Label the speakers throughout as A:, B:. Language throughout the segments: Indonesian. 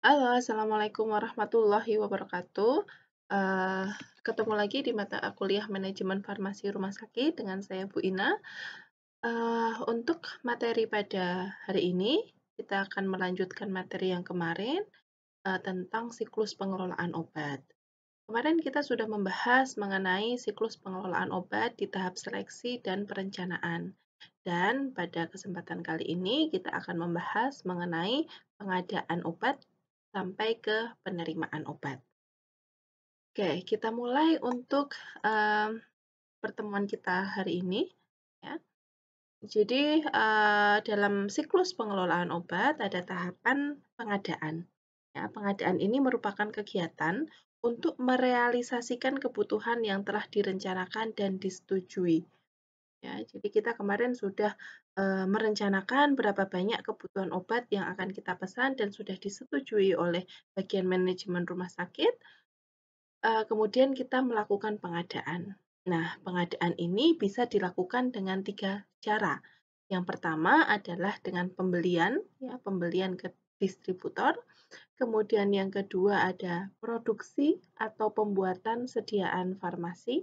A: Halo, assalamualaikum warahmatullahi wabarakatuh. Eh, Ketemu lagi di mata kuliah manajemen farmasi rumah sakit dengan saya Bu Ina. Untuk materi pada hari ini, kita akan melanjutkan materi yang kemarin tentang siklus pengelolaan obat. Kemarin kita sudah membahas mengenai siklus pengelolaan obat di tahap seleksi dan perencanaan. Dan pada kesempatan kali ini kita akan membahas mengenai pengadaan obat sampai ke penerimaan obat. Oke, kita mulai untuk pertemuan kita hari ini, ya. Jadi, dalam siklus pengelolaan obat ada tahapan pengadaan. Ya, pengadaan ini merupakan kegiatan untuk merealisasikan kebutuhan yang telah direncanakan dan disetujui. Ya, jadi kita kemarin sudah merencanakan berapa banyak kebutuhan obat yang akan kita pesan dan sudah disetujui oleh bagian manajemen rumah sakit. Kemudian kita melakukan pengadaan. Nah, pengadaan ini bisa dilakukan dengan 3 cara. Yang pertama adalah dengan pembelian, ya, pembelian ke distributor. Kemudian yang kedua ada produksi atau pembuatan sediaan farmasi.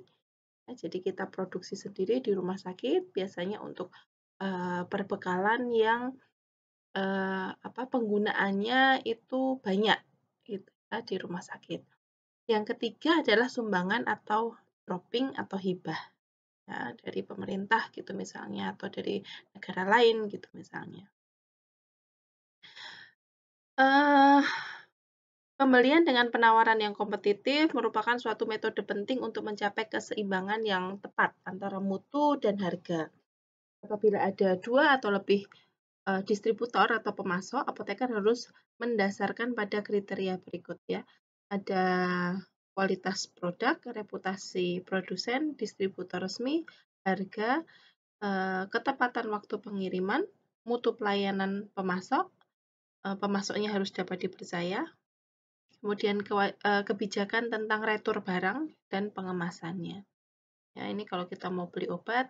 A: Ya, jadi kita produksi sendiri di rumah sakit, biasanya untuk perbekalan yang penggunaannya itu banyak, gitu ya, di rumah sakit. Yang ketiga adalah sumbangan atau dropping atau hibah, ya, dari pemerintah gitu misalnya atau dari negara lain gitu misalnya. Eee, Pembelian dengan penawaran yang kompetitif merupakan suatu metode penting untuk mencapai keseimbangan yang tepat antara mutu dan harga. Apabila ada 2 atau lebih, distributor atau pemasok, apoteker harus mendasarkan pada kriteria berikut ya. Ada kualitas produk, reputasi produsen, distributor resmi, harga, ketepatan waktu pengiriman, mutu pelayanan pemasok, pemasoknya harus dapat dipercaya, kemudian kebijakan tentang retur barang dan pengemasannya. Ya, ini kalau kita mau beli obat,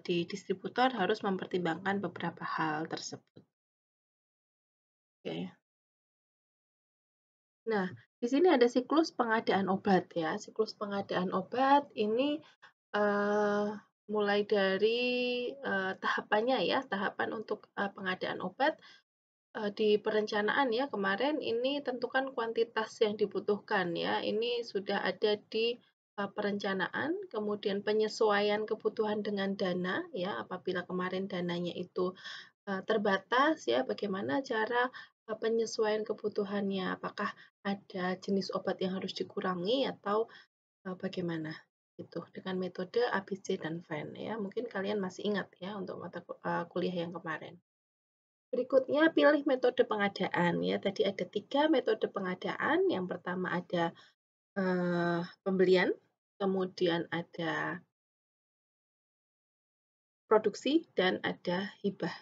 A: di distributor harus mempertimbangkan beberapa hal tersebut. Oke. Nah, di sini ada siklus pengadaan obat ya. Siklus pengadaan obat ini, eee, mulai dari, tahapannya ya, tahapan untuk, pengadaan obat, di perencanaan ya, kemarin ini tentukan kuantitas yang dibutuhkan ya. Ini sudah ada di, perencanaan, kemudian penyesuaian kebutuhan dengan dana ya, apabila kemarin dananya itu terbatas ya, bagaimana cara, penyesuaian kebutuhannya? Apakah ada jenis obat yang harus dikurangi atau, bagaimana? Gitu, dengan metode ABC dan Venn ya. Mungkin kalian masih ingat ya untuk mata kuliah yang kemarin. Berikutnya pilih metode pengadaan ya. Tadi ada 3 metode pengadaan. Yang pertama ada, pembelian, kemudian ada produksi, dan ada hibah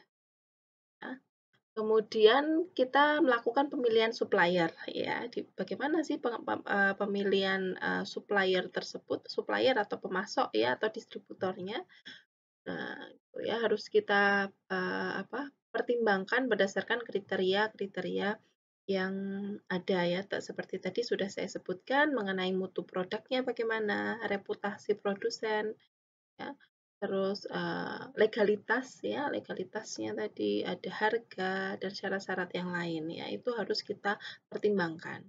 A: ya. Kemudian kita melakukan pemilihan supplier ya, bagaimana sih pemilihan, supplier tersebut, supplier atau pemasok ya atau distributornya. Nah, itu ya harus kita, pertimbangkan berdasarkan kriteria-kriteria yang ada ya, seperti tadi sudah saya sebutkan mengenai mutu produknya bagaimana, reputasi produsen, ya. Terus, legalitas ya, legalitasnya tadi, ada harga dan syarat-syarat yang lain ya, itu harus kita pertimbangkan.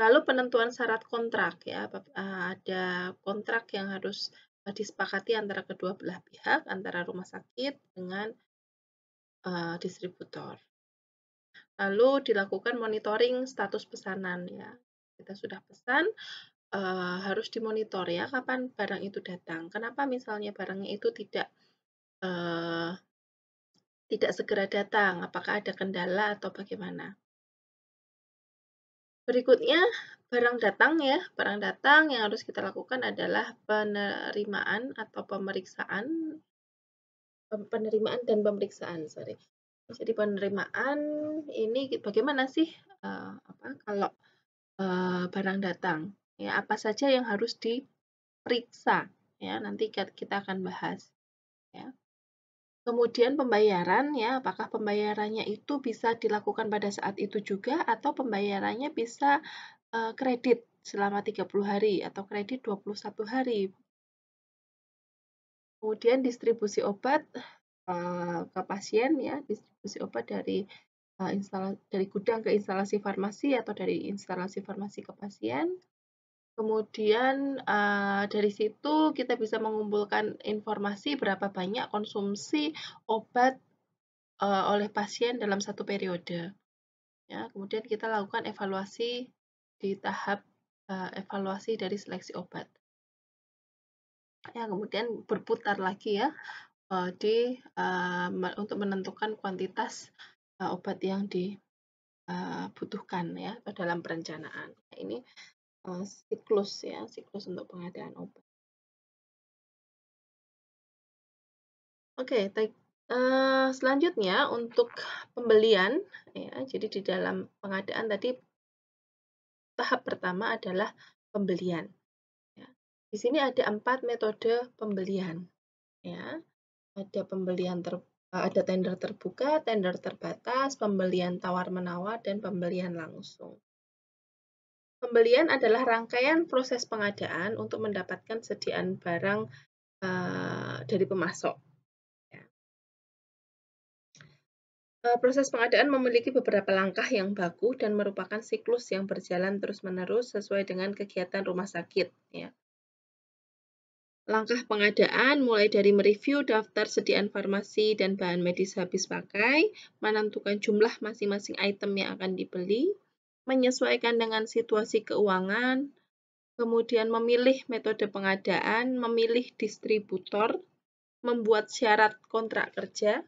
A: Lalu penentuan syarat kontrak ya, ada kontrak yang harus, disepakati antara kedua belah pihak, antara rumah sakit dengan, distributor. Lalu dilakukan monitoring status pesanan ya. Kita sudah pesan, harus dimonitor ya, kapan barang itu datang. Kenapa misalnya barangnya itu eee, tidak segera datang, apakah ada kendala atau bagaimana? Berikutnya, barang datang ya, barang datang yang harus kita lakukan adalah penerimaan atau penerimaan dan pemeriksaan, sorry. Jadi penerimaan ini bagaimana sih, kalau, barang datang, ya apa saja yang harus diperiksa, ya nanti kita akan bahas, ya. Kemudian pembayaran ya, apakah pembayarannya itu bisa dilakukan pada saat itu juga atau pembayarannya bisa, kredit selama 30 hari atau kredit 21 hari. Kemudian distribusi obat, ke pasien ya, distribusi obat dari, dari gudang ke instalasi farmasi atau dari instalasi farmasi ke pasien. Kemudian, dari situ kita bisa mengumpulkan informasi berapa banyak konsumsi obat, oleh pasien dalam satu periode, ya. Kemudian kita lakukan evaluasi di tahap, evaluasi dari seleksi obat. Ya, kemudian berputar lagi ya, di, untuk menentukan kuantitas, obat yang dibutuhkan ya, atau dalam perencanaan. Nah, ini, siklus ya, siklus untuk pengadaan obat. Oke, selanjutnya untuk pembelian ya, jadi di dalam pengadaan tadi tahap pertama adalah pembelian ya. Di sini ada 4 metode pembelian ya. Ada tender terbuka, tender terbatas, pembelian tawar-menawar, dan pembelian langsung. Pembelian adalah rangkaian proses pengadaan untuk mendapatkan sediaan barang dari pemasok. Ya. Proses pengadaan memiliki beberapa langkah yang baku dan merupakan siklus yang berjalan terus-menerus sesuai dengan kegiatan rumah sakit. Ya. Langkah pengadaan mulai dari mereview daftar sediaan farmasi dan bahan medis habis pakai, menentukan jumlah masing-masing item yang akan dibeli, menyesuaikan dengan situasi keuangan, kemudian memilih metode pengadaan, memilih distributor, membuat syarat kontrak kerja,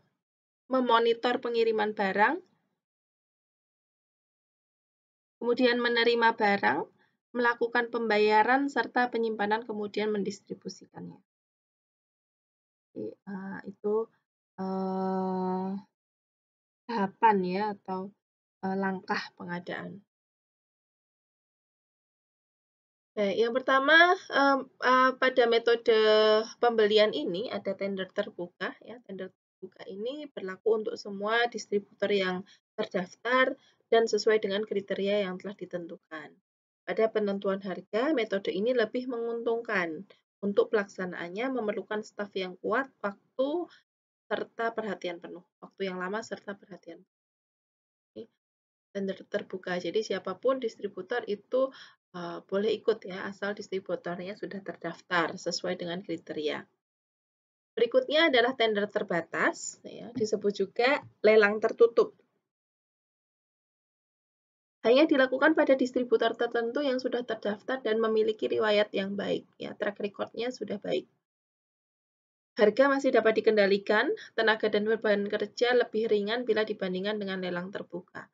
A: memonitor pengiriman barang, kemudian menerima barang, melakukan pembayaran, serta penyimpanan, kemudian mendistribusikannya. Jadi, itu uh, tahapan ya atau langkah pengadaan. Baik, yang pertama pada metode pembelian ini ada tender terbuka ya. Tender terbuka ini berlaku untuk semua distributor yang terdaftar dan sesuai dengan kriteria yang telah ditentukan. Pada penentuan harga, metode ini lebih menguntungkan. Untuk pelaksanaannya memerlukan staf yang kuat, waktu serta perhatian penuh. Waktu yang lama serta perhatian penuh. Tender terbuka. Jadi siapapun distributor itu boleh ikut ya, asal distributornya sudah terdaftar sesuai dengan kriteria. Berikutnya adalah tender terbatas, ya, disebut juga lelang tertutup. Hanya dilakukan pada distributor tertentu yang sudah terdaftar dan memiliki riwayat yang baik, ya, track record-nya sudah baik. Harga masih dapat dikendalikan, tenaga dan beban kerja lebih ringan bila dibandingkan dengan lelang terbuka.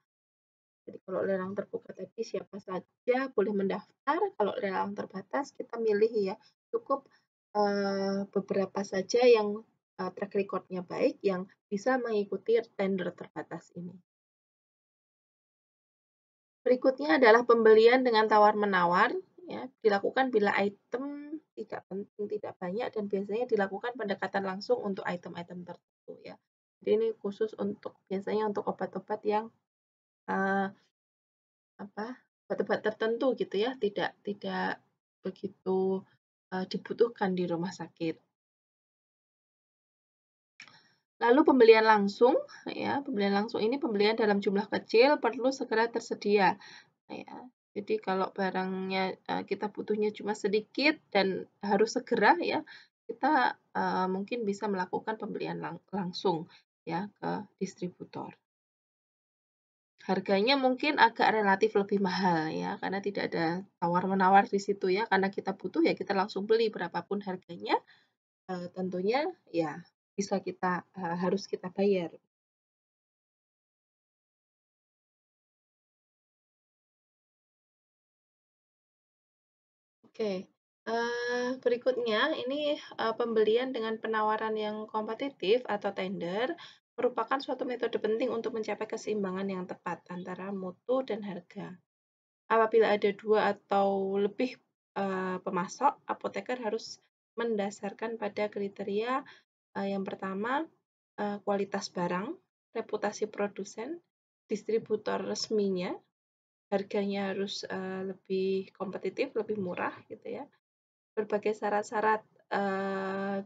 A: Jadi kalau lelang terbuka tadi siapa saja boleh mendaftar, kalau lelang terbatas kita milih ya, cukup beberapa saja yang track record-nya baik yang bisa mengikuti tender terbatas ini. Berikutnya adalah pembelian dengan tawar-menawar, ya, dilakukan bila item tidak penting, tidak banyak, dan biasanya dilakukan pendekatan langsung untuk item-item tertentu ya. Jadi ini khusus untuk biasanya untuk obat-obat yang uh, obat-obat tertentu gitu ya, tidak tidak begitu, dibutuhkan di rumah sakit. Lalu pembelian langsung, ya, pembelian langsung ini pembelian dalam jumlah kecil perlu segera tersedia, ya. Jadi kalau barangnya, kita butuhnya cuma sedikit dan harus segera ya, kita, mungkin bisa melakukan pembelian langsung ya ke distributor. Harganya mungkin agak relatif lebih mahal ya, karena tidak ada tawar-menawar di situ ya, karena kita butuh ya kita langsung beli berapapun harganya, tentunya ya bisa kita harus kita bayar. Oke, berikutnya ini, pembelian dengan penawaran yang kompetitif atau tender merupakan suatu metode penting untuk mencapai keseimbangan yang tepat antara mutu dan harga. Apabila ada 2 atau lebih, pemasok, apoteker harus mendasarkan pada kriteria, yang pertama, kualitas barang, reputasi produsen, distributor resminya, harganya harus lebih kompetitif, lebih murah gitu ya. Berbagai syarat-syarat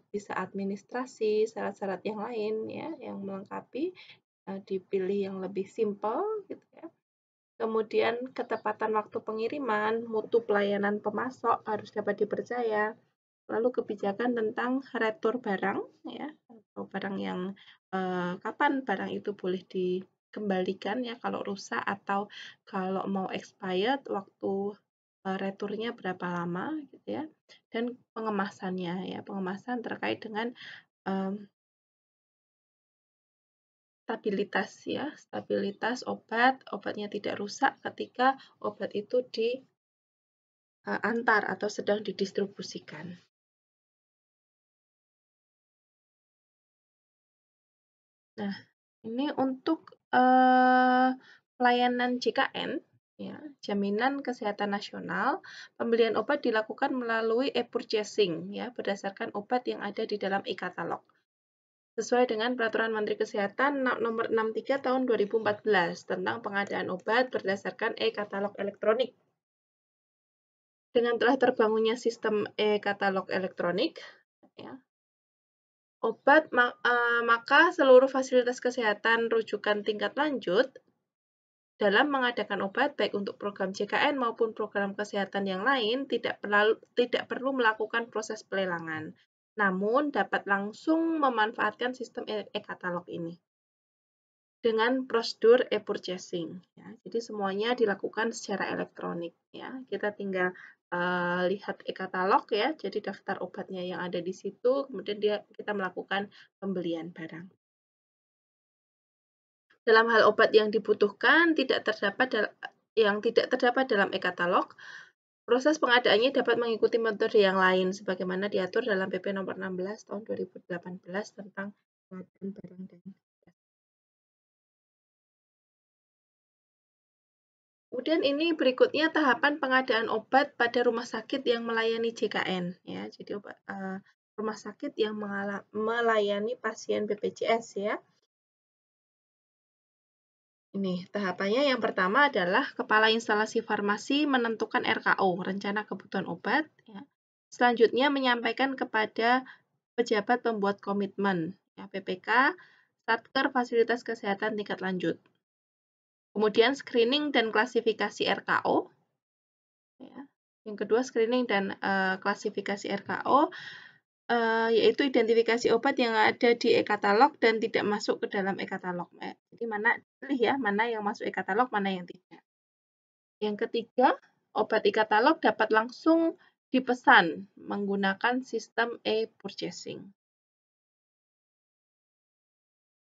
A: bisa administrasi, syarat-syarat yang lain ya yang melengkapi, dipilih yang lebih simpel gitu ya. Kemudian ketepatan waktu pengiriman, mutu pelayanan pemasok harus dapat dipercaya. Lalu kebijakan tentang retur barang ya, atau barang yang kapan barang itu boleh dikembalikan ya kalau rusak atau kalau mau expired waktu returnya berapa lama gitu ya. Dan pengemasannya ya, pengemasan terkait dengan stabilitas ya, stabilitas obat, obatnya tidak rusak ketika obat itu diantar atau sedang didistribusikan. Nah, ini untuk pelayanan JKN, ya, Jaminan Kesehatan Nasional, pembelian obat dilakukan melalui e-purchasing, ya, berdasarkan obat yang ada di dalam e-katalog. Sesuai dengan Peraturan Menteri Kesehatan Nomor 63 Tahun 2014 tentang pengadaan obat berdasarkan e-katalog elektronik. Dengan telah terbangunnya sistem e-katalog elektronik, ya, obat, maka seluruh fasilitas kesehatan rujukan tingkat lanjut dalam mengadakan obat baik untuk program JKN maupun program kesehatan yang lain tidak perlu melakukan proses pelelangan, namun dapat langsung memanfaatkan sistem e-katalog ini dengan prosedur e-purchasing. Ya. Jadi semuanya dilakukan secara elektronik. Ya. Kita tinggal lihat e-katalog ya, jadi daftar obatnya yang ada di situ, kemudian kita melakukan pembelian barang. Dalam hal obat yang dibutuhkan tidak terdapat dalam e-katalog, proses pengadaannya dapat mengikuti metode yang lain sebagaimana diatur dalam PP Nomor 16 Tahun 2018 tentang pengadaan barang dan jasa. Kemudian ini berikutnya tahapan pengadaan obat pada rumah sakit yang melayani JKN ya. Jadi rumah sakit yang melayani pasien BPJS ya. Ini tahapannya yang pertama adalah Kepala Instalasi Farmasi menentukan RKO, rencana kebutuhan obat. Ya. Selanjutnya menyampaikan kepada pejabat pembuat komitmen, ya, PPK, Satker Fasilitas Kesehatan tingkat lanjut. Kemudian screening dan klasifikasi RKO. Ya. Yang kedua screening dan klasifikasi RKO, yaitu identifikasi obat yang ada di e-katalog dan tidak masuk ke dalam e-katalog. Jadi pilih ya, mana yang masuk e-katalog, mana yang tidak. Yang ketiga, obat e-katalog dapat langsung dipesan menggunakan sistem e-purchasing.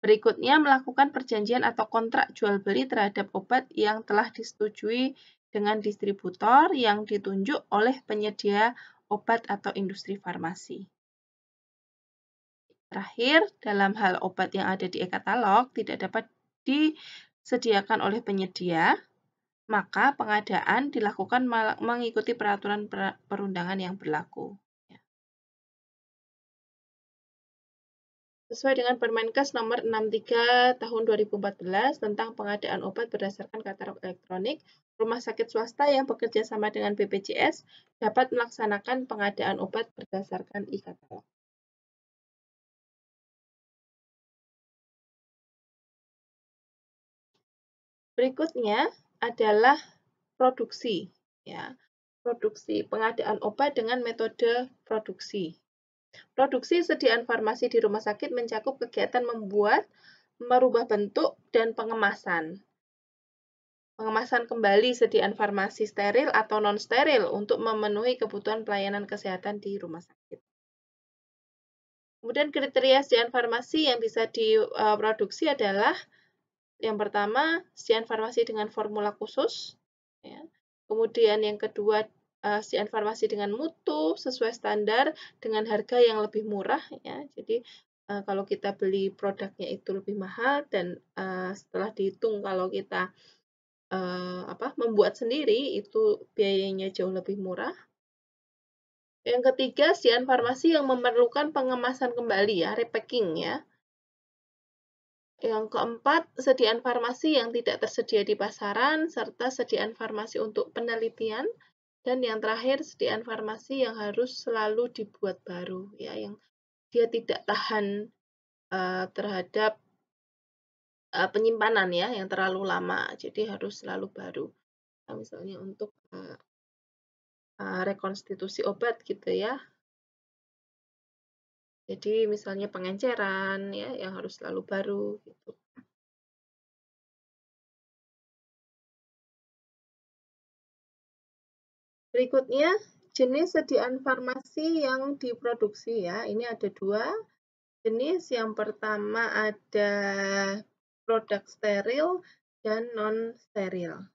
A: Berikutnya, melakukan perjanjian atau kontrak jual beli terhadap obat yang telah disetujui dengan distributor yang ditunjuk oleh penyedia obat atau industri farmasi. Terakhir, dalam hal obat yang ada di e-katalog tidak dapat disediakan oleh penyedia, maka pengadaan dilakukan mengikuti peraturan perundangan yang berlaku. Sesuai dengan Permenkes Nomor 63 Tahun 2014 tentang pengadaan obat berdasarkan katalog elektronik, rumah sakit swasta yang bekerja sama dengan BPJS dapat melaksanakan pengadaan obat berdasarkan e-katalog. Berikutnya adalah produksi, ya. Produksi pengadaan obat dengan metode produksi. Produksi sediaan farmasi di rumah sakit mencakup kegiatan membuat, merubah bentuk, dan pengemasan. Pengemasan kembali sediaan farmasi steril atau non-steril untuk memenuhi kebutuhan pelayanan kesehatan di rumah sakit. Kemudian kriteria sediaan farmasi yang bisa diproduksi adalah yang pertama, sediaan farmasi dengan formula khusus. Ya. Kemudian yang kedua, sediaan farmasi dengan mutu sesuai standar dengan harga yang lebih murah. Ya. Jadi kalau kita beli produknya itu lebih mahal dan setelah dihitung kalau kita membuat sendiri itu biayanya jauh lebih murah. Yang ketiga, sediaan farmasi yang memerlukan pengemasan kembali ya, repacking ya. Yang keempat, sediaan farmasi yang tidak tersedia di pasaran, serta sediaan farmasi untuk penelitian. Dan yang terakhir, sediaan farmasi yang harus selalu dibuat baru, ya, yang dia tidak tahan terhadap penyimpanan ya, yang terlalu lama, jadi harus selalu baru. Nah, misalnya untuk rekonstitusi obat gitu ya. Jadi misalnya pengenceran ya, yang harus selalu baru gitu. Berikutnya, jenis sediaan farmasi yang diproduksi ya. Ini ada 2 jenis. Yang pertama ada produk steril dan non-steril.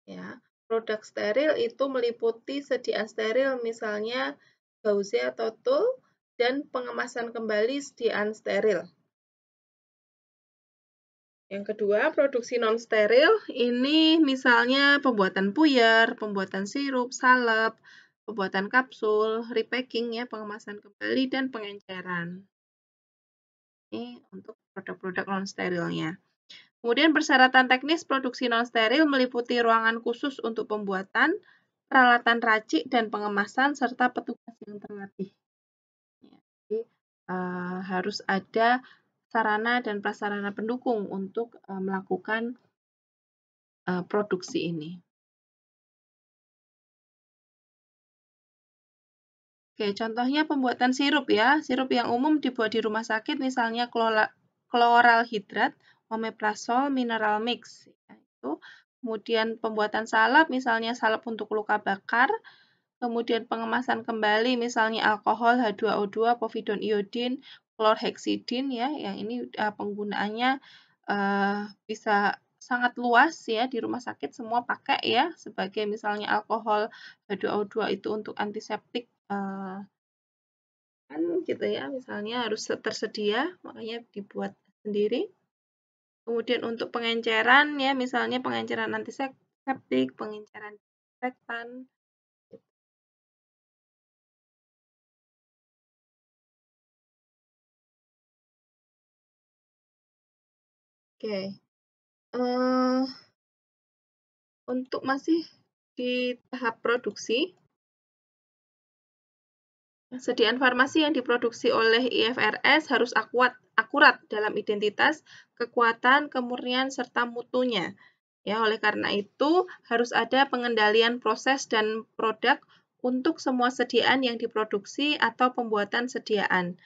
A: Ya, produk steril itu meliputi sediaan steril misalnya gauze atau tul dan pengemasan kembali sediaan steril. Yang kedua, produksi non-steril ini misalnya pembuatan puyer, pembuatan sirup, salep, pembuatan kapsul, repacking ya, pengemasan kembali dan pengenceran. Ini untuk produk-produk non-sterilnya. Kemudian persyaratan teknis produksi non-steril meliputi ruangan khusus untuk pembuatan, peralatan racik dan pengemasan, serta petugas yang terlatih. Ya, jadi harus ada sarana dan prasarana pendukung untuk melakukan produksi ini. Oke, contohnya pembuatan sirup ya. Sirup yang umum dibuat di rumah sakit misalnya chloral hidrat, omeprazol, mineral mix. Ya, itu. Kemudian pembuatan salep misalnya salep untuk luka bakar. Kemudian pengemasan kembali misalnya alkohol H2O2, povidone iodin, chlorhexidin ya. Yang ini penggunaannya bisa sangat luas ya, di rumah sakit semua pakai ya, sebagai misalnya alkohol H2O2 itu untuk antiseptik kan gitu ya, misalnya harus tersedia, makanya dibuat sendiri. Kemudian untuk pengenceran ya, misalnya pengenceran antiseptik, pengenceran disinfektan. Oke, untuk masih di tahap produksi, sediaan farmasi yang diproduksi oleh IFRS harus akurat dalam identitas, kekuatan, kemurnian, serta mutunya. Ya, oleh karena itu harus ada pengendalian proses dan produk untuk semua sediaan yang diproduksi atau pembuatan sediaan.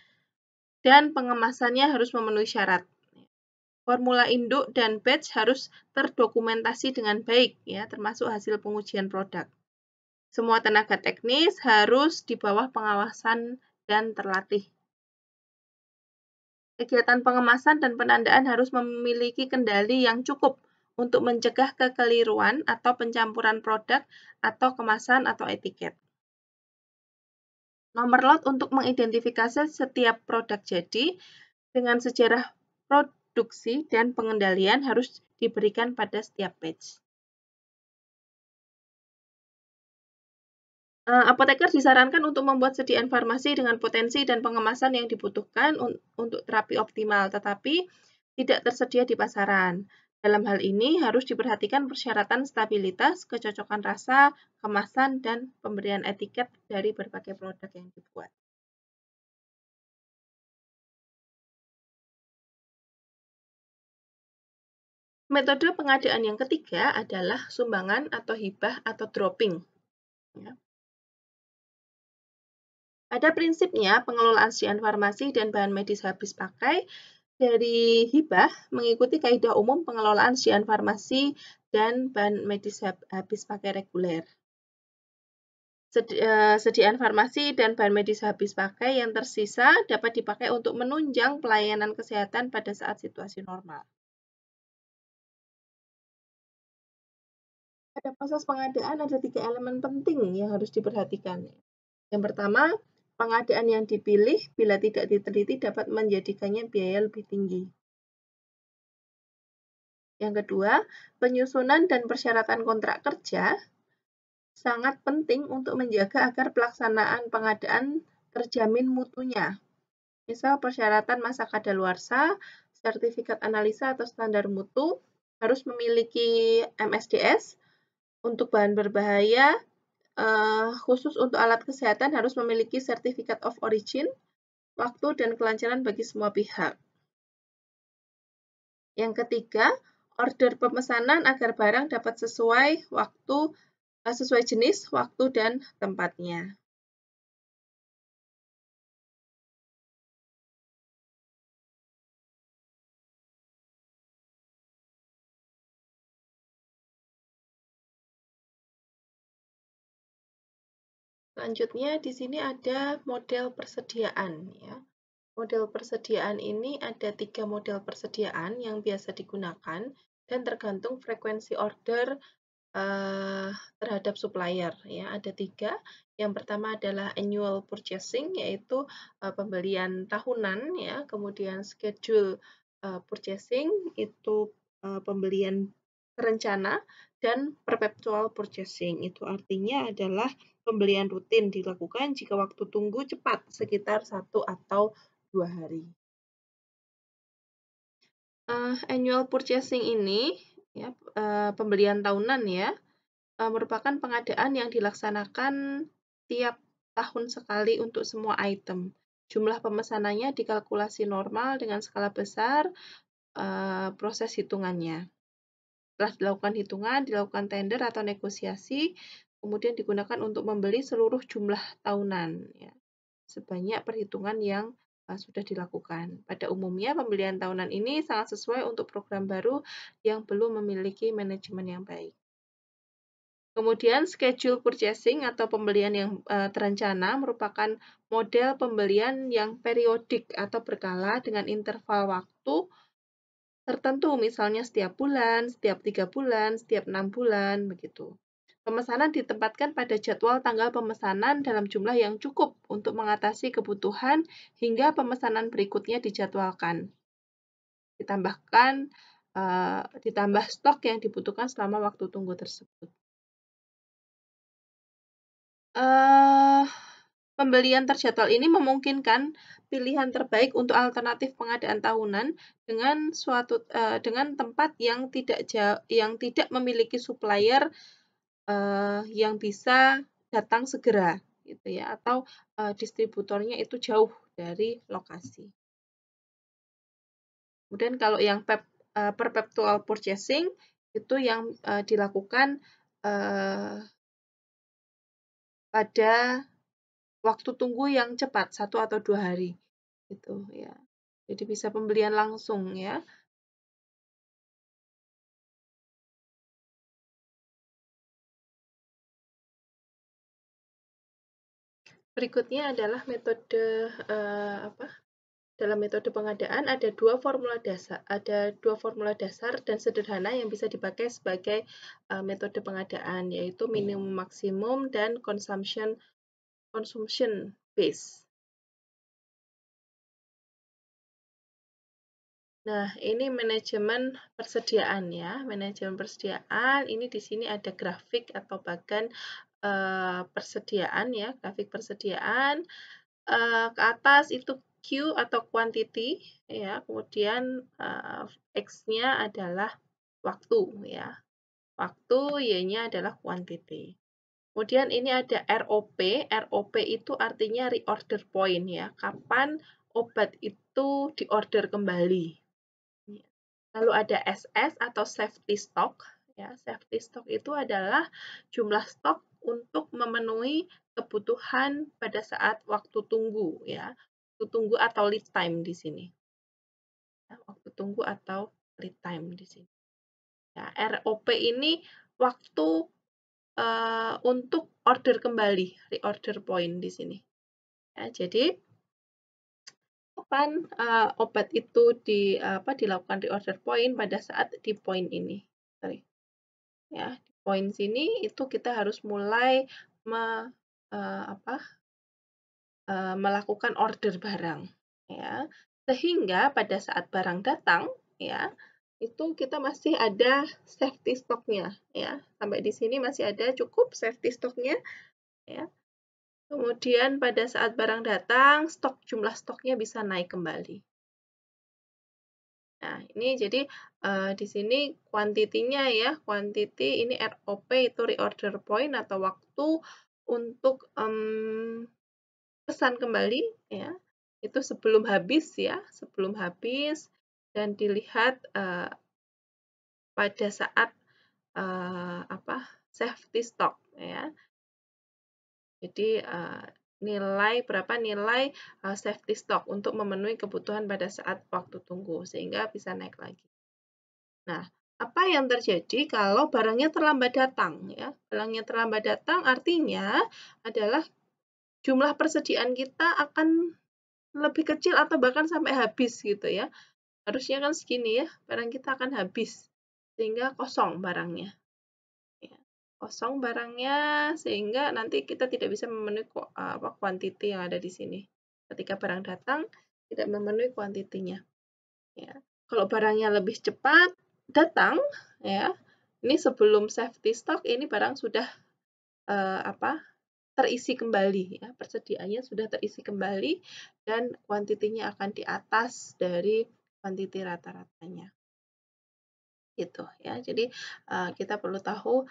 A: Dan pengemasannya harus memenuhi syarat. Formula induk dan batch harus terdokumentasi dengan baik ya, termasuk hasil pengujian produk. Semua tenaga teknis harus di bawah pengawasan dan terlatih. Kegiatan pengemasan dan penandaan harus memiliki kendali yang cukup untuk mencegah kekeliruan atau pencampuran produk atau kemasan atau etiket. Nomor lot untuk mengidentifikasi setiap produk jadi dengan sejarah produksi dan pengendalian harus diberikan pada setiap batch. Apoteker disarankan untuk membuat sediaan farmasi dengan potensi dan pengemasan yang dibutuhkan untuk terapi optimal, tetapi tidak tersedia di pasaran. Dalam hal ini harus diperhatikan persyaratan stabilitas, kecocokan rasa, kemasan, dan pemberian etiket dari berbagai produk yang dibuat. Metode pengadaan yang ketiga adalah sumbangan atau hibah atau dropping. Ya. Pada prinsipnya, pengelolaan sediaan farmasi dan bahan medis habis pakai dari hibah mengikuti kaidah umum pengelolaan sediaan farmasi dan bahan medis habis pakai reguler. Sediaan farmasi dan bahan medis habis pakai yang tersisa dapat dipakai untuk menunjang pelayanan kesehatan pada saat situasi normal. Pada proses pengadaan ada 3 elemen penting yang harus diperhatikan. Yang pertama, pengadaan yang dipilih bila tidak diteliti dapat menjadikannya biaya lebih tinggi. Yang kedua, penyusunan dan persyaratan kontrak kerja sangat penting untuk menjaga agar pelaksanaan pengadaan terjamin mutunya. Misal persyaratan masa kadaluarsa, sertifikat analisa atau standar mutu, harus memiliki MSDS. Untuk bahan berbahaya, khusus untuk alat kesehatan harus memiliki Certificate of Origin, waktu dan kelancaran bagi semua pihak. Yang ketiga, order pemesanan agar barang dapat sesuai jenis, waktu, dan tempatnya. Selanjutnya di sini ada model persediaan ya. Model persediaan ini ada 3 model persediaan yang biasa digunakan dan tergantung frekuensi order terhadap supplier ya. Ada 3. Yang pertama adalah annual purchasing, yaitu pembelian tahunan ya. Kemudian schedule purchasing itu pembelian terencana, dan perpetual purchasing itu artinya adalah pembelian rutin dilakukan jika waktu tunggu cepat sekitar 1 atau 2 hari. Annual purchasing ini ya, pembelian tahunan ya, merupakan pengadaan yang dilaksanakan tiap tahun sekali untuk semua item. Jumlah pemesanannya dikalkulasi normal dengan skala besar, proses hitungannya. Setelah dilakukan hitungan, dilakukan tender atau negosiasi, kemudian digunakan untuk membeli seluruh jumlah tahunan ya, sebanyak perhitungan yang sudah dilakukan. Pada umumnya, pembelian tahunan ini sangat sesuai untuk program baru yang belum memiliki manajemen yang baik. Kemudian schedule purchasing atau pembelian yang terencana merupakan model pembelian yang periodik atau berkala dengan interval waktu tertentu, misalnya setiap bulan, setiap 3 bulan, setiap 6 bulan, begitu. Pemesanan ditempatkan pada jadwal tanggal pemesanan dalam jumlah yang cukup untuk mengatasi kebutuhan hingga pemesanan berikutnya dijadwalkan. Ditambah stok yang dibutuhkan selama waktu tunggu tersebut. Pembelian terjadwal ini memungkinkan pilihan terbaik untuk alternatif pengadaan tahunan dengan tempat yang tidak memiliki supplier yang bisa datang segera gitu ya, atau distributornya itu jauh dari lokasi. Kemudian kalau yang perpetual purchasing itu yang dilakukan pada waktu tunggu yang cepat, 1 atau 2 hari gitu ya. Jadi bisa pembelian langsung ya. Berikutnya adalah metode dalam metode pengadaan ada dua formula dasar dan sederhana yang bisa dipakai sebagai metode pengadaan, yaitu minimum maksimum dan consumption base. Nah, ini manajemen persediaan ya. Manajemen persediaan ini di sini ada grafik atau bagan persediaan ya, grafik persediaan. Ke atas itu Q atau quantity ya, kemudian X-nya adalah waktu ya. Waktu, Y-nya adalah quantity. Kemudian ini ada ROP. ROP itu artinya reorder point ya. Kapan obat itu diorder kembali. Lalu ada SS atau safety stock. Ya, safety stock itu adalah jumlah stok untuk memenuhi kebutuhan pada saat waktu tunggu ya. Waktu tunggu atau lead time di sini. Ya, waktu tunggu atau lead time di sini. Ya, ROP ini waktu untuk order kembali, reorder point di sini. Ya, jadi kapan obat itu dilakukan reorder point pada saat di point ini. Sorry. Ya, di point sini itu kita harus mulai melakukan order barang ya. Sehingga pada saat barang datang ya, itu kita masih ada safety stock-nya ya. Sampai di sini masih ada cukup safety stock-nya ya. Kemudian pada saat barang datang, jumlah stoknya bisa naik kembali. Nah, ini jadi, di sini kuantitinya ya, quantity ini ROP itu reorder point atau waktu untuk, pesan kembali ya, itu sebelum habis ya, sebelum habis dan dilihat, pada saat, safety stock ya. Jadi, berapa nilai, safety stock untuk memenuhi kebutuhan pada saat waktu tunggu, sehingga bisa naik lagi. Nah, apa yang terjadi kalau barangnya terlambat datang ya? Barangnya terlambat datang artinya adalah jumlah persediaan kita akan lebih kecil atau bahkan sampai habis gitu ya. Harusnya kan segini ya, barang kita akan habis, sehingga kosong barangnya. Ya, kosong barangnya sehingga nanti kita tidak bisa memenuhi kuantiti yang ada di sini. Ketika barang datang tidak memenuhi kuantitinya. Ya. Kalau barangnya lebih cepat datang, ya, ini sebelum safety stock ini barang sudah terisi kembali, ya, persediaannya sudah terisi kembali dan kuantitinya akan di atas dari kuantiti rata-ratanya gitu ya. Jadi, kita perlu tahu,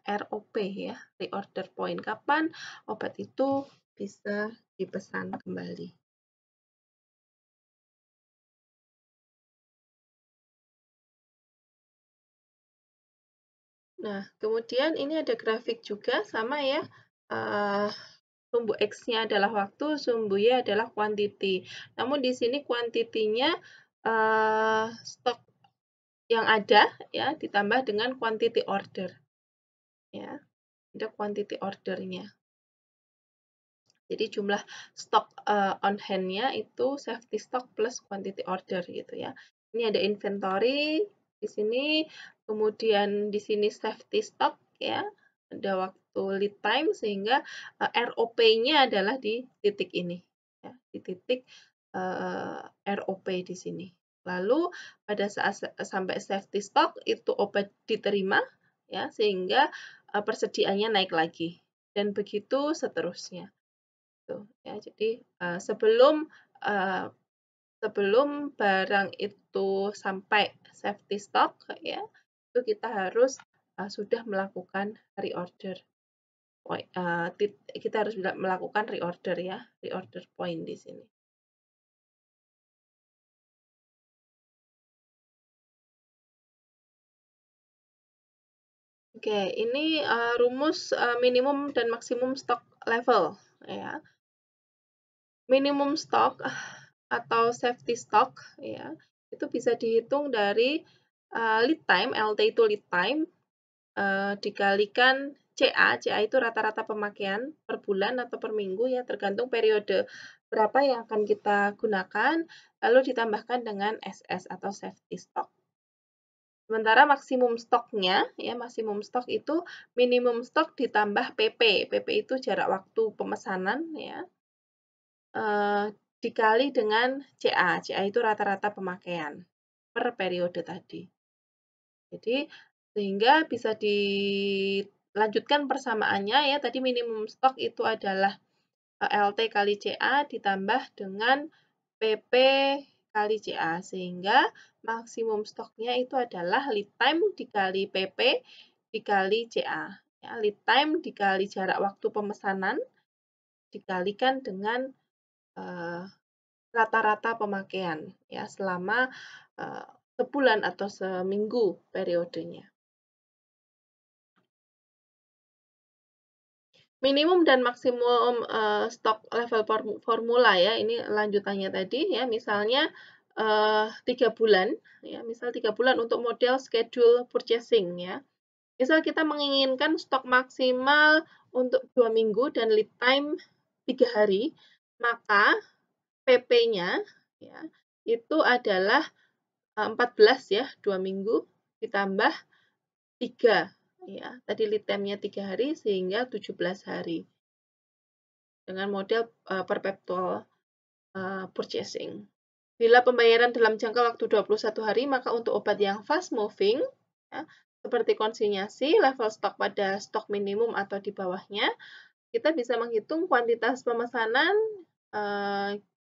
A: ROP ya, reorder point, kapan obat itu bisa dipesan kembali. Nah, kemudian ini ada grafik juga sama ya, sumbu X-nya adalah waktu, sumbu Y adalah quantity. Namun di sini kuantitinya, stok yang ada ya, ditambah dengan quantity order, ya, ada quantity order-nya. Jadi jumlah stok, on hand-nya itu safety stock plus quantity order gitu ya. Ini ada inventory di sini, kemudian di sini safety stock ya, ada waktu lead time sehingga, ROP-nya adalah di titik ini ya, di titik, ROP di sini. Lalu pada saat sampai safety stock itu obat diterima ya, sehingga, persediaannya naik lagi dan begitu seterusnya. Gitu ya. Jadi, sebelum barang itu sampai safety stock ya, itu kita harus, sudah melakukan reorder kita harus melakukan reorder ya, reorder point di sini. Oke, ini, rumus, minimum dan maksimum stok level ya. Minimum stok atau safety stock ya, itu bisa dihitung dari, lead time, LT itu lead time, dikalikan CA, CA itu rata-rata pemakaian per bulan atau per minggu ya, tergantung periode berapa yang akan kita gunakan, lalu ditambahkan dengan SS atau safety stock. Sementara maksimum stoknya, ya maksimum stok itu minimum stok ditambah PP. PP itu jarak waktu pemesanan ya, dikali dengan CA. CA itu rata-rata pemakaian per periode tadi. Jadi sehingga bisa dilanjutkan persamaannya ya, tadi minimum stok itu adalah LT kali CA ditambah dengan PP kali CA, sehingga maksimum stoknya itu adalah lead time dikali PP dikali CA. Ya, lead time dikali jarak waktu pemesanan dikalikan dengan rata-rata pemakaian ya selama sebulan atau seminggu periodenya. Minimum dan maksimum, stok level formula ya, ini lanjutannya tadi ya, misalnya, 3 bulan ya, misal 3 bulan untuk model schedule purchasing ya. Misal kita menginginkan stok maksimal untuk 2 minggu dan lead time 3 hari, maka PP-nya ya, itu adalah, 14 ya, 2 minggu ditambah 3 ya, tadi lead time-nya 3 hari sehingga 17 hari. Dengan model, perpetual, purchasing. Bila pembayaran dalam jangka waktu 21 hari, maka untuk obat yang fast moving, ya, seperti konsinyasi, level stok pada stok minimum atau di bawahnya, kita bisa menghitung kuantitas pemesanan,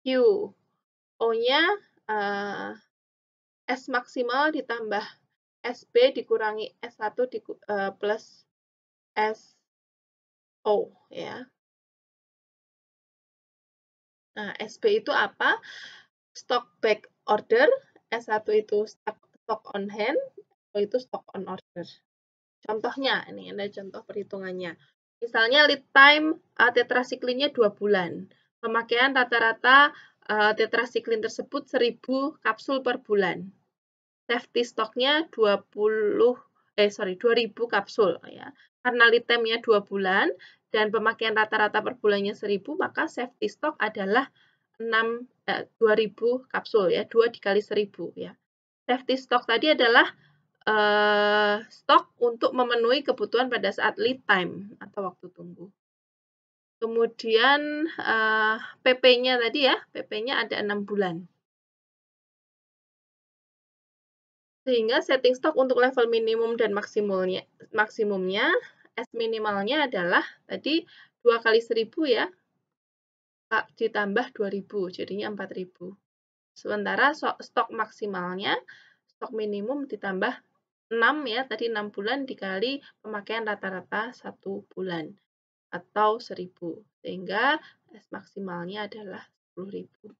A: QO-nya, S maksimal ditambah SB dikurangi S1 plus SO ya. Nah, SB itu apa? Stock back order, S1 itu stock on hand, SO itu stock on order. Contohnya, ini ada contoh perhitungannya. Misalnya lead time tetrasiklinnya 2 bulan. Pemakaian rata-rata tetrasiklin tersebut 1000 kapsul per bulan. Safety stocknya 2000 kapsul ya. Karena lead time-nya 2 bulan dan pemakaian rata-rata per bulannya 1000, maka safety stock adalah 2000 kapsul ya, 2 dikali 1000 ya. Safety stock tadi adalah stok untuk memenuhi kebutuhan pada saat lead time atau waktu tunggu. Kemudian PP-nya tadi ya, PP-nya ada 6 bulan. Sehingga setting stok untuk level minimum dan maksimumnya S minimalnya adalah tadi 2 kali 1000 ya, ditambah 2000, jadinya 4000. Sementara stok maksimalnya, stok minimum ditambah 6 ya, tadi 6 bulan dikali pemakaian rata-rata 1 bulan atau 1000. Sehingga S maksimalnya adalah 10.000.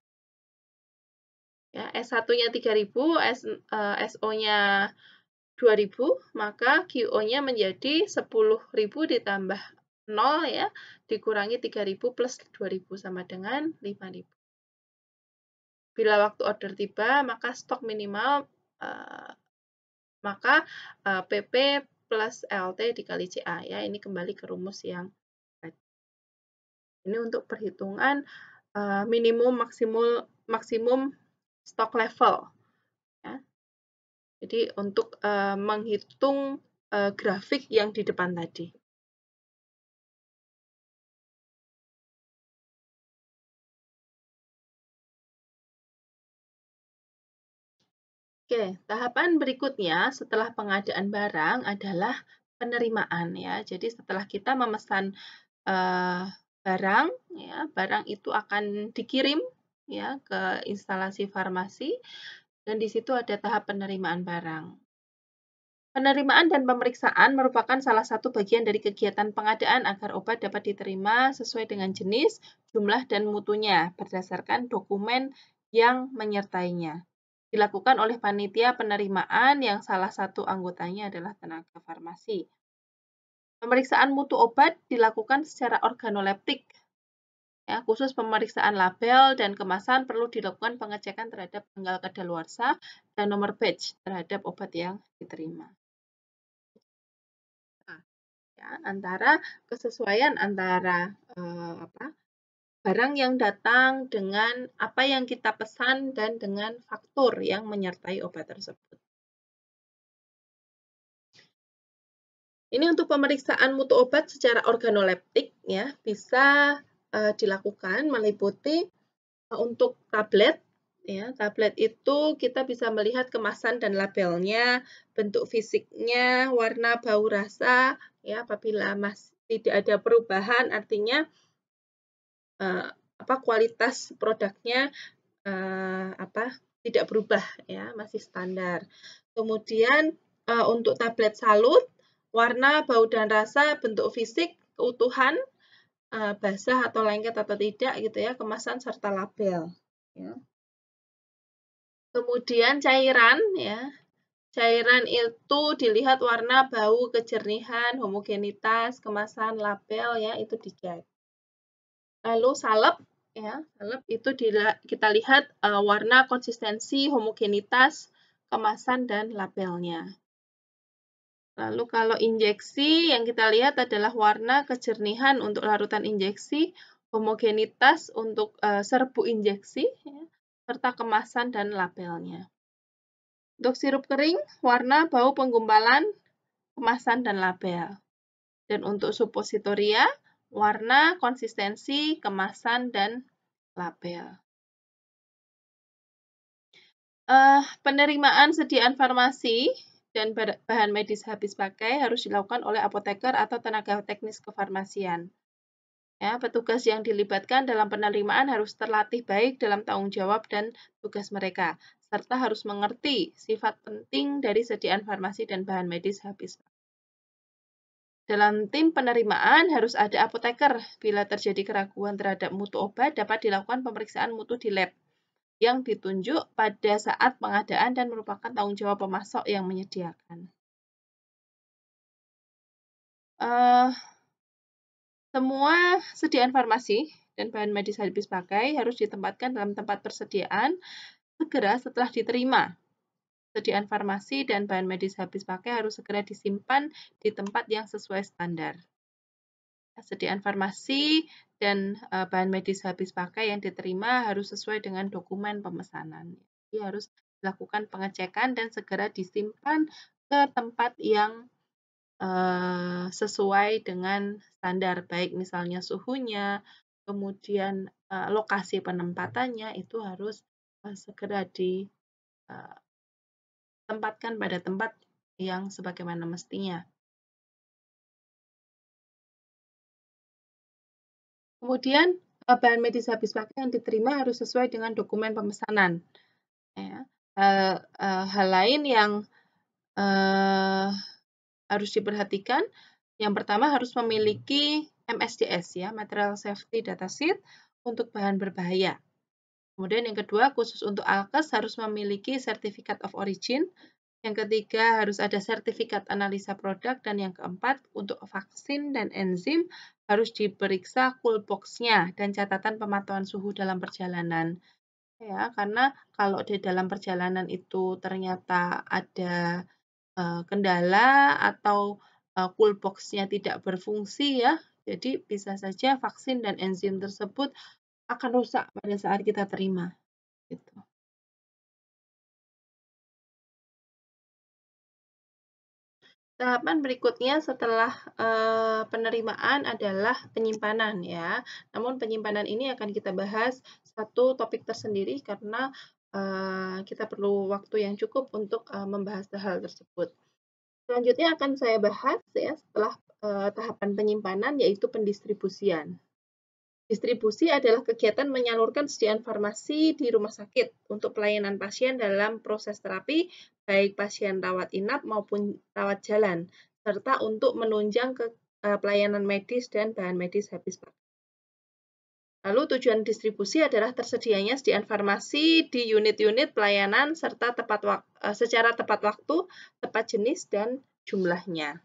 A: Ya, S1-nya 3000, SO-nya 2000, maka QO-nya menjadi 10.000 ditambah 0 ya, dikurangi 3000 plus 2000 sama dengan 5000. Bila waktu order tiba, maka stok minimal PP plus LT dikali CA ya. Ini kembali ke rumus yang tadi. Ini untuk perhitungan minimum maksimum stok level ya. Jadi untuk menghitung grafik yang di depan tadi. Oke, tahapan berikutnya setelah pengadaan barang adalah penerimaan ya. Jadi setelah kita memesan barang ya, barang itu akan dikirim ya ke instalasi farmasi dan di situ ada tahap penerimaan barang. Penerimaan dan pemeriksaan merupakan salah satu bagian dari kegiatan pengadaan agar obat dapat diterima sesuai dengan jenis, jumlah, dan mutunya berdasarkan dokumen yang menyertainya. Dilakukan oleh panitia penerimaan yang salah satu anggotanya adalah tenaga farmasi. Pemeriksaan mutu obat dilakukan secara organoleptik. Ya, khusus pemeriksaan label dan kemasan perlu dilakukan pengecekan terhadap tanggal kadaluarsa dan nomor batch terhadap obat yang diterima. Nah, ya, antara kesesuaian antara barang yang datang dengan apa yang kita pesan dan dengan faktur yang menyertai obat tersebut. Ini untuk pemeriksaan mutu obat secara organoleptik ya, bisa dilakukan meliputi untuk tablet ya. Tablet itu kita bisa melihat kemasan dan labelnya, bentuk fisiknya, warna, bau, rasa ya. Apabila tidak ada perubahan artinya kualitas produknya tidak berubah ya, masih standar. Kemudian untuk tablet salut, warna, bau, dan rasa, bentuk fisik, keutuhan, basah atau lengket atau tidak gitu ya, kemasan serta label. Ya. Kemudian cairan ya, cairan itu dilihat warna, bau, kejernihan, homogenitas, kemasan, label ya, itu dicek. Lalu salep ya, salep itu kita lihat warna, konsistensi, homogenitas, kemasan, dan labelnya. Lalu kalau injeksi yang kita lihat adalah warna, kejernihan untuk larutan injeksi, homogenitas untuk serbuk injeksi, ya, serta kemasan dan labelnya. Untuk sirup kering, warna, bau, penggumpalan, kemasan, dan label. Dan untuk suppositoria, warna, konsistensi, kemasan, dan label. Penerimaan sediaan farmasi dan bahan medis habis pakai harus dilakukan oleh apoteker atau tenaga teknis kefarmasian. Ya, petugas yang dilibatkan dalam penerimaan harus terlatih baik dalam tanggung jawab dan tugas mereka. serta harus mengerti sifat penting dari sediaan farmasi dan bahan medis habis. Dalam tim penerimaan harus ada apoteker. Bila terjadi keraguan terhadap mutu obat, dapat dilakukan pemeriksaan mutu di lab yang ditunjuk pada saat pengadaan dan merupakan tanggung jawab pemasok yang menyediakan. Semua sediaan farmasi dan bahan medis habis pakai harus ditempatkan dalam tempat persediaan segera setelah diterima. Sediaan farmasi dan bahan medis habis pakai harus segera disimpan di tempat yang sesuai standar. Sediaan farmasi dan bahan medis habis pakai yang diterima harus sesuai dengan dokumen pemesanan. Jadi harus dilakukan pengecekan dan segera disimpan ke tempat yang sesuai dengan standar, baik misalnya suhunya, kemudian lokasi penempatannya itu harus segera ditempatkan pada tempat yang sebagaimana mestinya. Kemudian bahan medis habis pakai yang diterima harus sesuai dengan dokumen pemesanan. Ya. Hal lain yang harus diperhatikan, yang pertama harus memiliki MSDS ya, Material Safety Data Sheet untuk bahan berbahaya. Kemudian yang kedua, khusus untuk alkes harus memiliki Certificate of Origin. Yang ketiga, harus ada sertifikat analisa produk. Dan yang keempat, untuk vaksin dan enzim harus diperiksa cool box-nya dan catatan pemantauan suhu dalam perjalanan. Ya, karena kalau di dalam perjalanan itu ternyata ada kendala atau cool box-nya tidak berfungsi ya, jadi bisa saja vaksin dan enzim tersebut akan rusak pada saat kita terima. Gitu. Tahapan berikutnya setelah penerimaan adalah penyimpanan ya. Namun penyimpanan ini akan kita bahas satu topik tersendiri karena kita perlu waktu yang cukup untuk membahas hal tersebut. Selanjutnya akan saya bahas ya setelah tahapan penyimpanan yaitu pendistribusian. Distribusi adalah kegiatan menyalurkan sediaan farmasi di rumah sakit untuk pelayanan pasien dalam proses terapi, baik pasien rawat inap maupun rawat jalan, serta untuk menunjang ke pelayanan medis dan bahan medis habis pakai. Lalu tujuan distribusi adalah tersedianya sediaan farmasi di unit-unit pelayanan serta secara tepat waktu, tepat jenis, dan jumlahnya.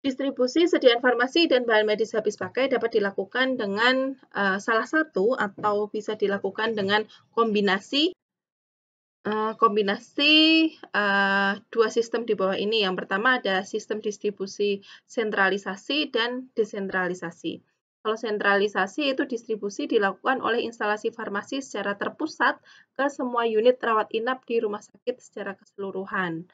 A: Distribusi sediaan farmasi dan bahan medis habis pakai dapat dilakukan dengan salah satu atau bisa dilakukan dengan kombinasi dua sistem di bawah ini. Yang pertama ada sistem distribusi sentralisasi dan desentralisasi. Kalau sentralisasi itu distribusi dilakukan oleh instalasi farmasi secara terpusat ke semua unit rawat inap di rumah sakit secara keseluruhan.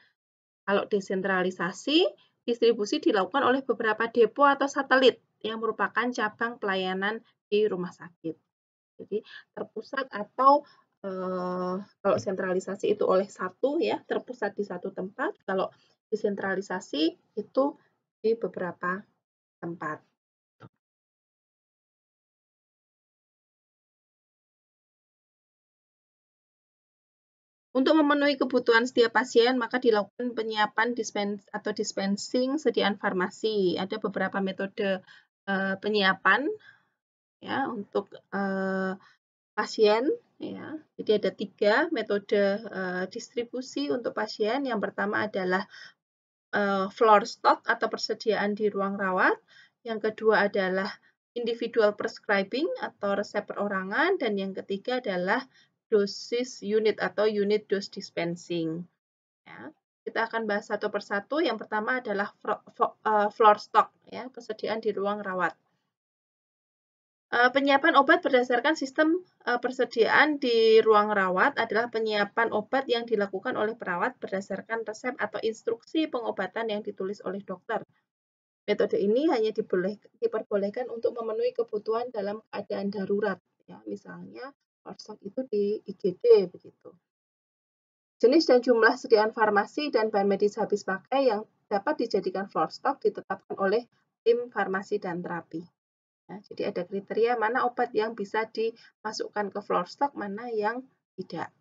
A: Kalau desentralisasi, distribusi dilakukan oleh beberapa depo atau satelit yang merupakan cabang pelayanan di rumah sakit. Jadi terpusat atau kalau sentralisasi itu oleh satu ya, terpusat di satu tempat. Kalau desentralisasi itu di beberapa tempat. Untuk memenuhi kebutuhan setiap pasien, maka dilakukan penyiapan dispensing sediaan farmasi. Ada beberapa metode penyiapan ya untuk pasien ya. Jadi ada 3 metode distribusi untuk pasien. Yang pertama adalah floor stock atau persediaan di ruang rawat. Yang kedua adalah individual prescribing atau resep perorangan, dan yang ketiga adalah dosis unit atau unit dose dispensing. Ya. Kita akan bahas satu persatu. Yang pertama adalah floor stock, ya, persediaan di ruang rawat. Penyiapan obat berdasarkan sistem persediaan di ruang rawat adalah penyiapan obat yang dilakukan oleh perawat berdasarkan resep atau instruksi pengobatan yang ditulis oleh dokter. Metode ini hanya diperbolehkan untuk memenuhi kebutuhan dalam keadaan darurat, ya, misalnya stok itu di IGD begitu. Jenis dan jumlah sediaan farmasi dan bahan medis habis pakai yang dapat dijadikan floor stock ditetapkan oleh tim farmasi dan terapi. Ya, jadi ada kriteria mana obat yang bisa dimasukkan ke floor stock, mana yang tidak.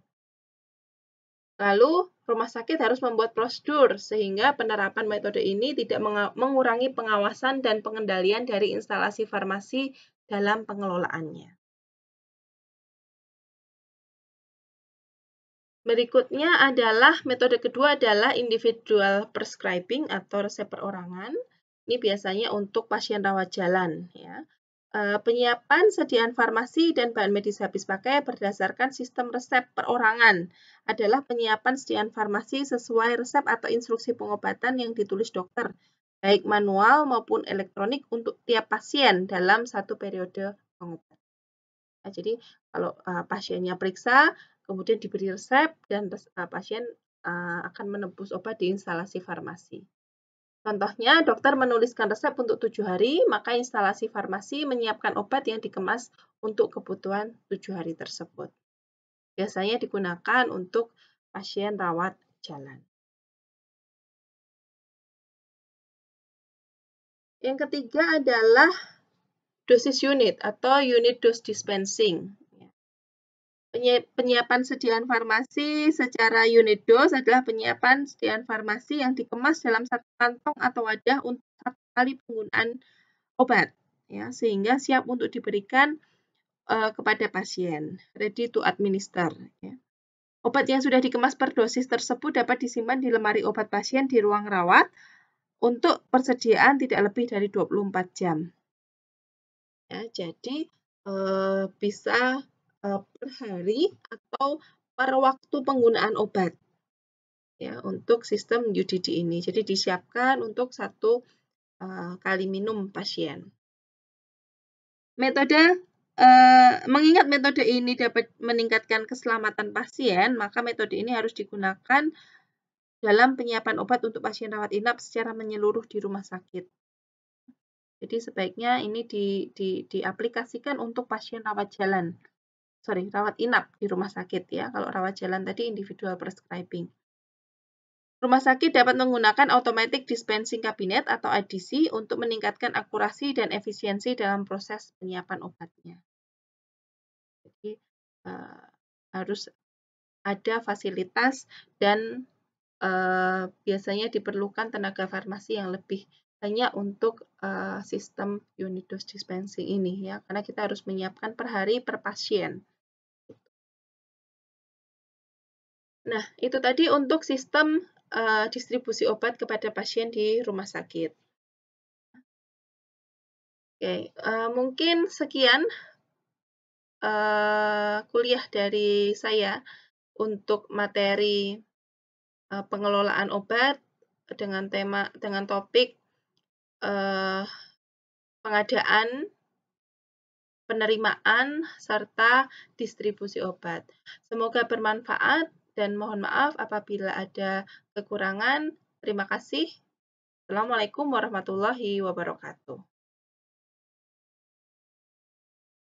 A: Lalu, rumah sakit harus membuat prosedur sehingga penerapan metode ini tidak mengurangi pengawasan dan pengendalian dari instalasi farmasi dalam pengelolaannya. Berikutnya adalah metode kedua adalah individual prescribing atau resep perorangan. Ini biasanya untuk pasien rawat jalan, ya. Penyiapan sediaan farmasi dan bahan medis habis pakai berdasarkan sistem resep perorangan adalah penyiapan sediaan farmasi sesuai resep atau instruksi pengobatan yang ditulis dokter, baik manual maupun elektronik untuk tiap pasien dalam satu periode pengobatan. Nah, jadi kalau pasiennya periksa, kemudian diberi resep dan pasien akan menebus obat di instalasi farmasi. Contohnya, dokter menuliskan resep untuk 7 hari, maka instalasi farmasi menyiapkan obat yang dikemas untuk kebutuhan 7 hari tersebut. Biasanya digunakan untuk pasien rawat jalan. Yang ketiga adalah dosis unit atau unit dose dispensing. Penyiapan sediaan farmasi secara unit dose adalah penyiapan sediaan farmasi yang dikemas dalam satu kantong atau wadah untuk satu kali penggunaan obat, ya, sehingga siap untuk diberikan kepada pasien, ready to administer. Ya. Obat yang sudah dikemas per dosis tersebut dapat disimpan di lemari obat pasien di ruang rawat untuk persediaan tidak lebih dari 24 jam. Ya, jadi bisa per hari atau per waktu penggunaan obat, ya, untuk sistem UDD ini. Jadi disiapkan untuk satu kali minum pasien. Mengingat metode ini dapat meningkatkan keselamatan pasien, maka metode ini harus digunakan dalam penyiapan obat untuk pasien rawat inap secara menyeluruh di rumah sakit. Jadi sebaiknya ini diaplikasikan untuk pasien rawat jalan. Rawat inap di rumah sakit, ya. Kalau rawat jalan tadi individual prescribing. Rumah sakit dapat menggunakan automatic dispensing cabinet atau ADC untuk meningkatkan akurasi dan efisiensi dalam proses penyiapan obatnya. Jadi harus ada fasilitas dan biasanya diperlukan tenaga farmasi yang lebih banyak untuk sistem unit dose dispensing ini, ya, karena kita harus menyiapkan per hari per pasien. Nah, itu tadi untuk sistem distribusi obat kepada pasien di rumah sakit. Oke, mungkin sekian kuliah dari saya untuk materi pengelolaan obat dengan topik pengadaan, penerimaan, serta distribusi obat. Semoga bermanfaat dan mohon maaf apabila ada kekurangan. Terima kasih. Assalamualaikum warahmatullahi wabarakatuh.